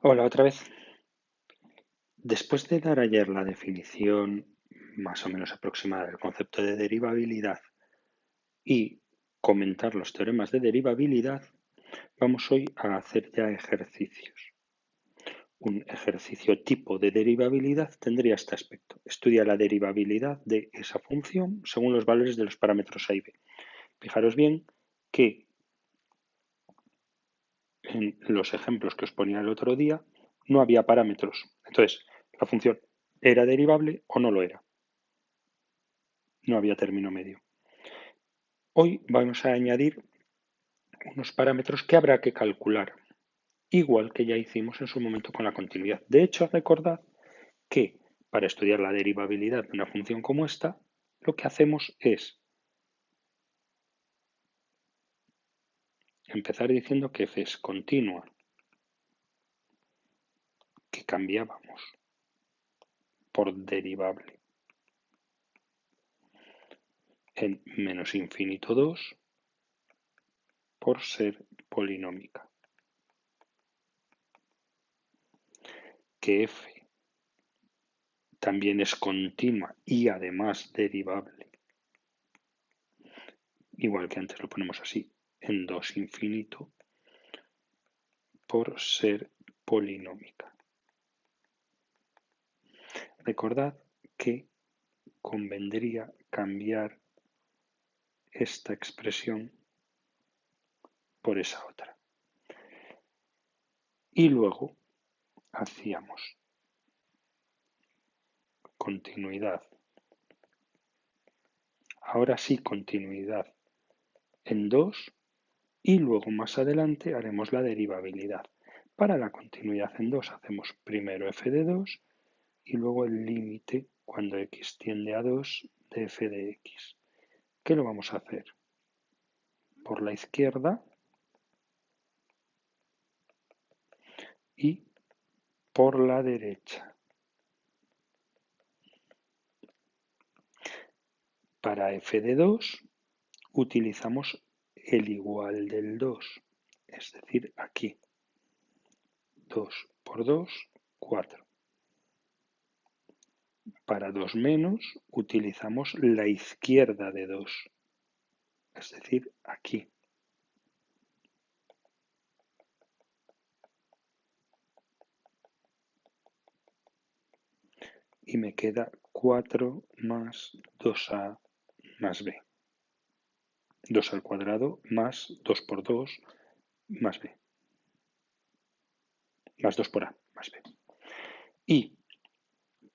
Hola otra vez. Después de dar ayer la definición más o menos aproximada del concepto de derivabilidad y comentar los teoremas de derivabilidad, vamos hoy a hacer ya ejercicios. Un ejercicio tipo de derivabilidad tendría este aspecto. Estudia la derivabilidad de esa función según los valores de los parámetros a y b. Fijaros bien que en los ejemplos que os ponía el otro día no había parámetros. Entonces, la función era derivable o no lo era. No había término medio. Hoy vamos a añadir unos parámetros que habrá que calcular, igual que ya hicimos en su momento con la continuidad. De hecho, recordad que para estudiar la derivabilidad de una función como esta, lo que hacemos es empezar diciendo que f es continua, que cambiábamos por derivable en menos infinito 2 por ser polinómica, que f también es continua y además derivable, igual que antes lo ponemos así, en 2 infinito por ser polinómica. Recordad que convendría cambiar esta expresión por esa otra. Y luego hacíamos continuidad. Ahora sí, continuidad en 2 y luego más adelante haremos la derivabilidad. Para la continuidad en 2 hacemos primero f de 2 y luego el límite cuando x tiende a 2 de f de x. ¿Qué lo vamos a hacer? Por la izquierda y por la derecha. Para f de 2 utilizamos el igual del 2, es decir, aquí. 2 por 2, 4. Para 2 menos utilizamos la izquierda de 2, es decir, aquí. Y me queda 4 más 2a más b. 2 al cuadrado más 2 por 2 más b. Más 2 por a más b. Y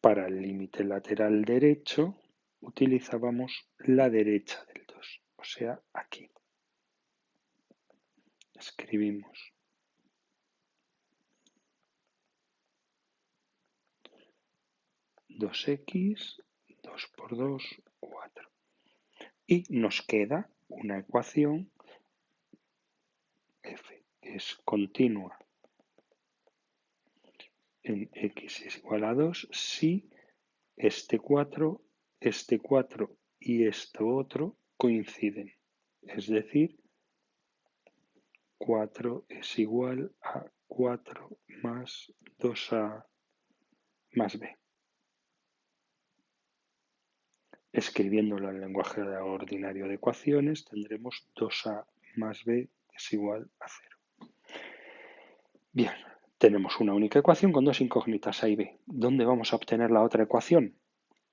para el límite lateral derecho utilizábamos la derecha del 2, o sea, aquí. Escribimos 2x, 2 por 2, 4. Y nos queda una ecuación f, que es continua en x es igual a 2 si este 4 y esto otro coinciden. Es decir, 4 es igual a 4 más 2a más b. Escribiéndolo en lenguaje ordinario de ecuaciones, tendremos 2a más b es igual a 0. Bien, tenemos una única ecuación con dos incógnitas a y b. ¿Dónde vamos a obtener la otra ecuación?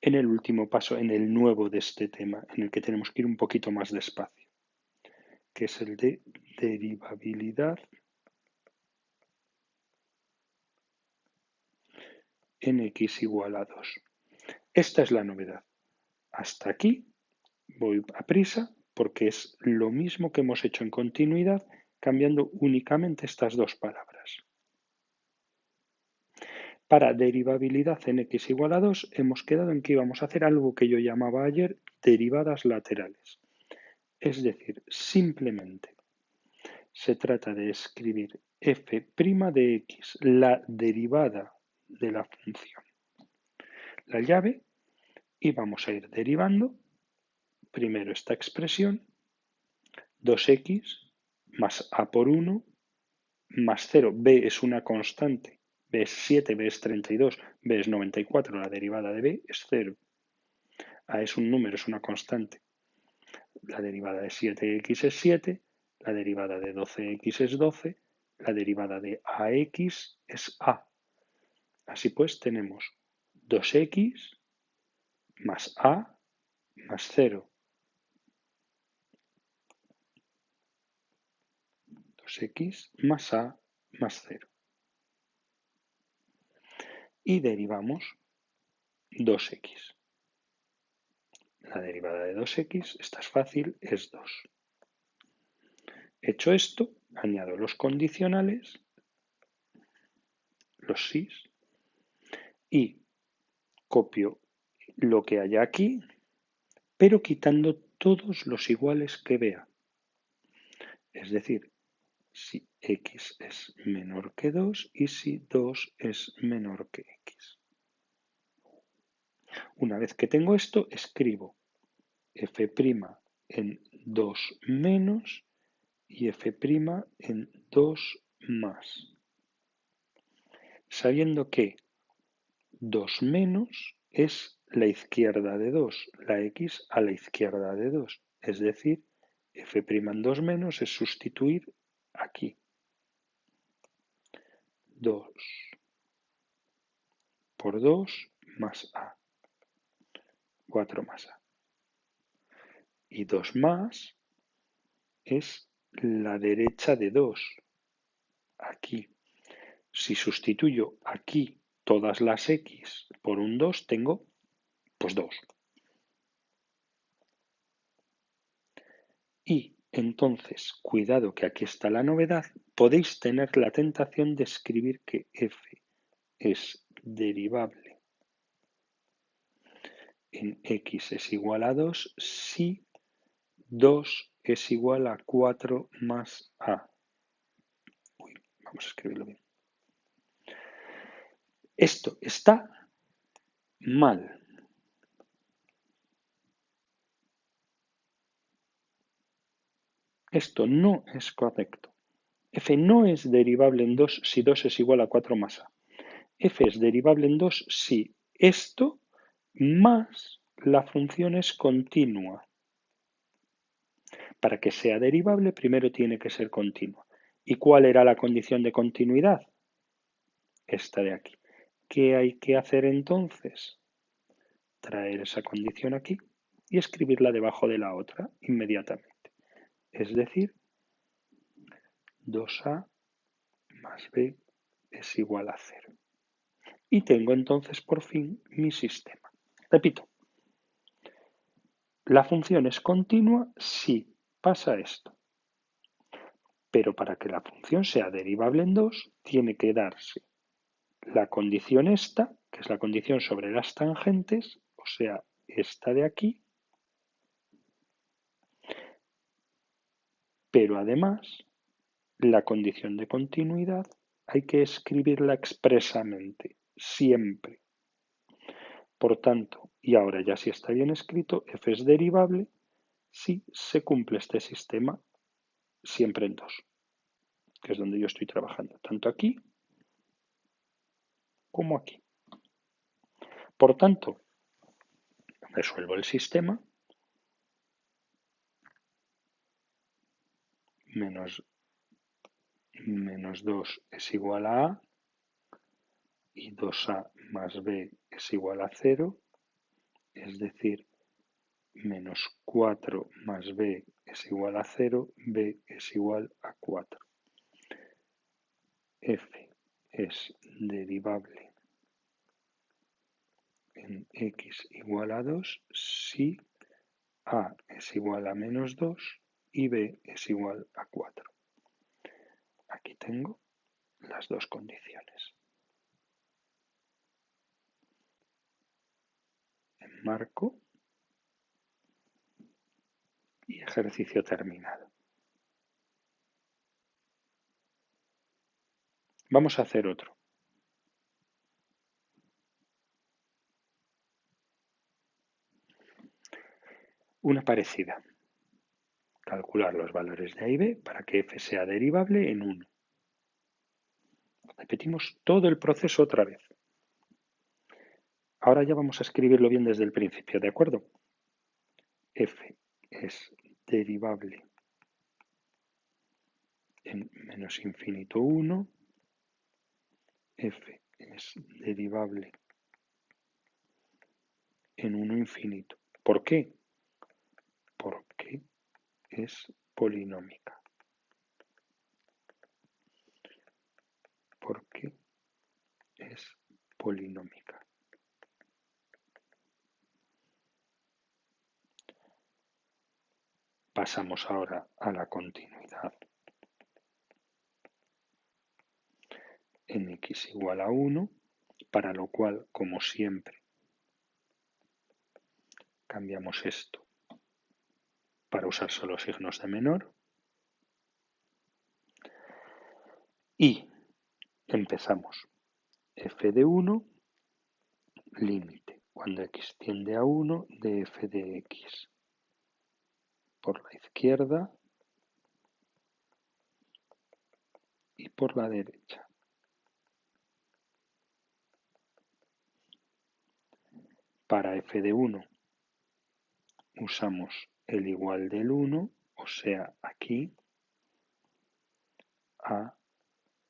En el último paso, en el nuevo de este tema, en el que tenemos que ir un poquito más despacio, que es el de derivabilidad en x igual a 2. Esta es la novedad. Hasta aquí voy a prisa porque es lo mismo que hemos hecho en continuidad, cambiando únicamente estas dos palabras. Para derivabilidad en x igual a 2 hemos quedado en que íbamos a hacer algo que yo llamaba ayer derivadas laterales. Es decir, simplemente se trata de escribir f' de x, la derivada de la función, la llave, y vamos a ir derivando primero esta expresión, 2x más a por 1 más 0, b es una constante B es 7, B es 32, B es 94, la derivada de B es 0. A es un número, es una constante. La derivada de 7x es 7, la derivada de 12x es 12, la derivada de ax es a. Así pues tenemos 2x más a más 0. 2x más a más 0. Y derivamos 2x. La derivada de 2x, esta es fácil, es 2. Hecho esto, añado los condicionales, los sís, y copio lo que haya aquí, pero quitando todos los iguales que vea. Es decir, si x es menor que 2 y si 2 es menor que x. Una vez que tengo esto, escribo f' en 2 menos y f' en 2 más. Sabiendo que 2 menos es la izquierda de 2, la x a la izquierda de 2. Es decir, f' en 2 menos es sustituir aquí. 2 por 2 más a. 4 más a. Y 2 más es la derecha de 2, aquí. Si sustituyo aquí todas las x por un 2, tengo pues 2. Y entonces, cuidado que aquí está la novedad, podéis tener la tentación de escribir que f es derivable en x es igual a 2 si 2 es igual a 4 más a. Vamos a escribirlo bien. Esto está mal. Esto no es correcto. F no es derivable en 2 si 2 es igual a 4 más a. F es derivable en 2 si esto más la función es continua. Para que sea derivable, primero tiene que ser continua. ¿Y cuál era la condición de continuidad? Esta de aquí. ¿Qué hay que hacer entonces? Traer esa condición aquí y escribirla debajo de la otra inmediatamente. Es decir, 2a más b es igual a 0. Y tengo entonces por fin mi sistema. Repito, la función es continua si pasa esto. Pero para que la función sea derivable en 2, tiene que darse la condición esta, que es la condición sobre las tangentes, o sea, esta de aquí, pero además la condición de continuidad hay que escribirla expresamente, siempre. Por tanto, y ahora ya sí está bien escrito, f es derivable si se cumple este sistema siempre en 2, que es donde yo estoy trabajando, tanto aquí como aquí. Por tanto, resuelvo el sistema, menos 2 es igual a A y 2A más B es igual a 0, es decir, menos 4 más B es igual a 0, B es igual a 4. F es derivable en x igual a 2 si A es igual a menos 2 y B es igual a 4. Aquí tengo las dos condiciones. Enmarco y ejercicio terminado. Vamos a hacer otro. Una parecida. Calcular los valores de A y B para que f sea derivable en 1. Repetimos todo el proceso otra vez. Ahora ya vamos a escribirlo bien desde el principio, ¿de acuerdo? F es derivable en menos infinito 1, F es derivable en 1 infinito. ¿Por qué? Porque es polinómica. Porque es polinómica. Pasamos ahora a la continuidad. En x igual a 1, para lo cual, como siempre, cambiamos esto para usar solo signos de menor. Y empezamos. F de 1, límite, cuando x tiende a 1, de f de x. Por la izquierda y por la derecha. Para f de 1 usamos el igual del 1, o sea, aquí a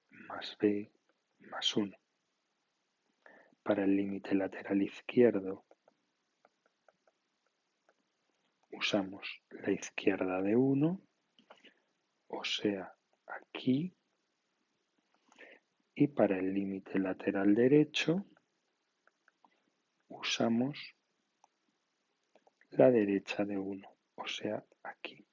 más b más 1. Para el límite lateral izquierdo usamos la izquierda de 1, o sea, aquí. Y para el límite lateral derecho usamos la derecha de 1, o sea, aquí.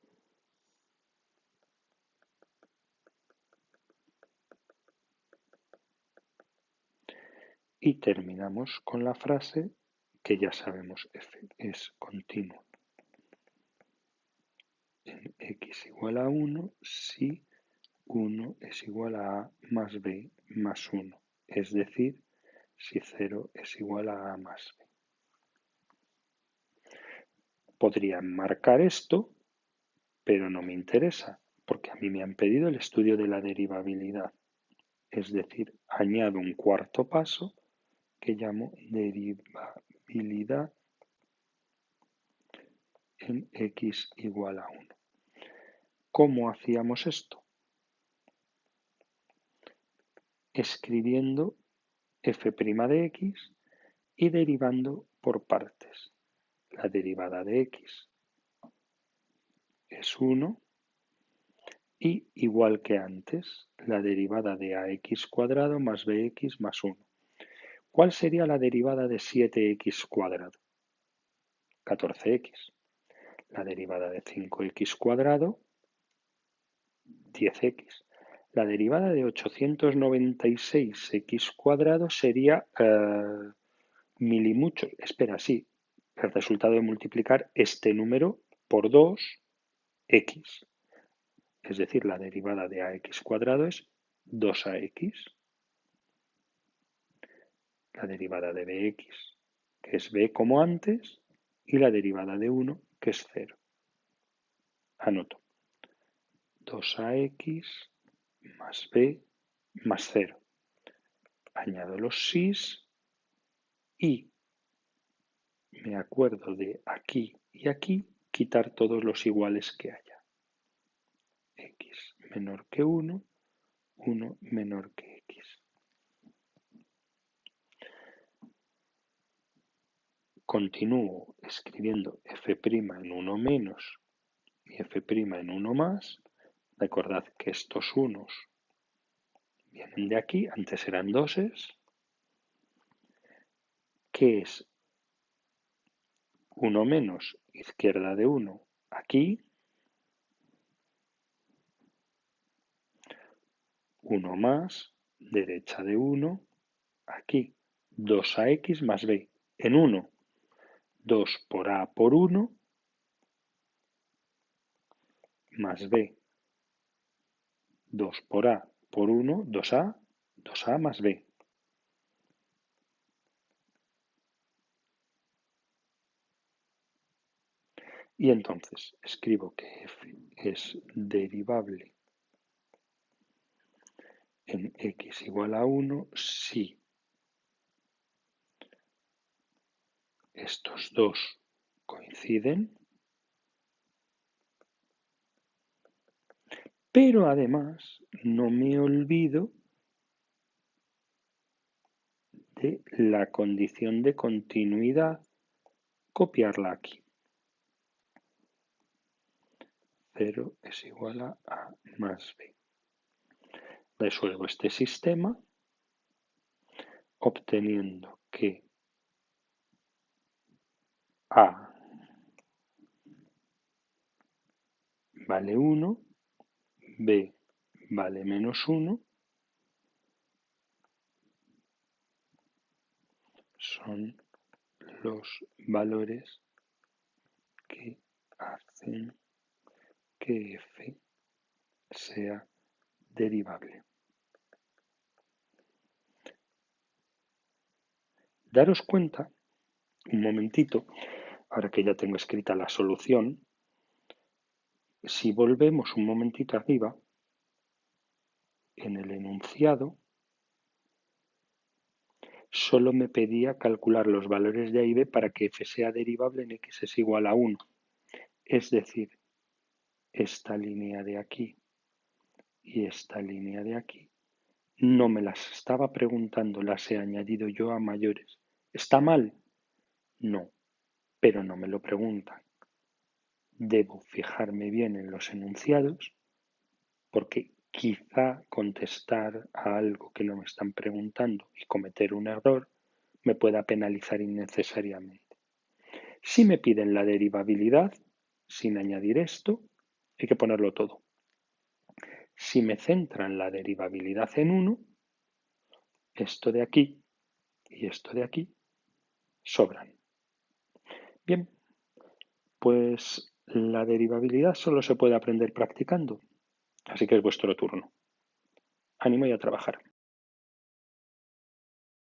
Y terminamos con la frase que ya sabemos, f es continuo en x igual a 1 si 1 es igual a más b más 1, es decir, si 0 es igual a más b. Podría marcar esto, pero no me interesa, porque a mí me han pedido el estudio de la derivabilidad. Es decir, añado un cuarto paso que llamo derivabilidad en x igual a 1. ¿Cómo hacíamos esto? Escribiendo f' de x y derivando por partes. La derivada de x es 1 y, igual que antes, la derivada de ax cuadrado más bx más 1. ¿Cuál sería la derivada de 7x cuadrado? 14x. La derivada de 5x cuadrado, 10x. La derivada de 896x cuadrado sería mil y mucho. Espera, sí. El resultado de multiplicar este número por 2, x. Es decir, la derivada de ax cuadrado es 2ax. La derivada de bx, que es b como antes, y la derivada de 1, que es 0. Anoto. 2ax más b más 0. Añado los sís y me acuerdo de aquí y aquí quitar todos los iguales que haya. X menor que 1, 1 menor que x. Continúo escribiendo f' en 1 menos y f' en 1 más. Recordad que estos unos vienen de aquí, antes eran doses, que es 1 menos izquierda de 1 aquí, 1 más derecha de 1 aquí, 2ax más b en 1, 2 por a por 1 más b, 2 por a por 1, 2a, 2a más b. Y entonces escribo que f es derivable en x igual a 1 si estos dos coinciden, pero además no me olvido de la condición de continuidad, copiarla aquí. 0 es igual a A más B. Resuelvo este sistema obteniendo que A vale 1, B vale menos 1, son los valores que hacen que f sea derivable. Daros cuenta, un momentito, ahora que ya tengo escrita la solución, si volvemos un momentito arriba, en el enunciado, solo me pedía calcular los valores de A y B para que f sea derivable en x es igual a 1. Es decir, esta línea de aquí y esta línea de aquí no me las estaba preguntando, las he añadido yo a mayores. ¿Está mal? No, pero no me lo preguntan. Debo fijarme bien en los enunciados porque quizá contestar a algo que no me están preguntando y cometer un error me pueda penalizar innecesariamente. Si me piden la derivabilidad, sin añadir esto, hay que ponerlo todo. Si me centran la derivabilidad en 1, esto de aquí y esto de aquí sobran. Bien, pues la derivabilidad solo se puede aprender practicando, así que es vuestro turno. Ánimo y a trabajar.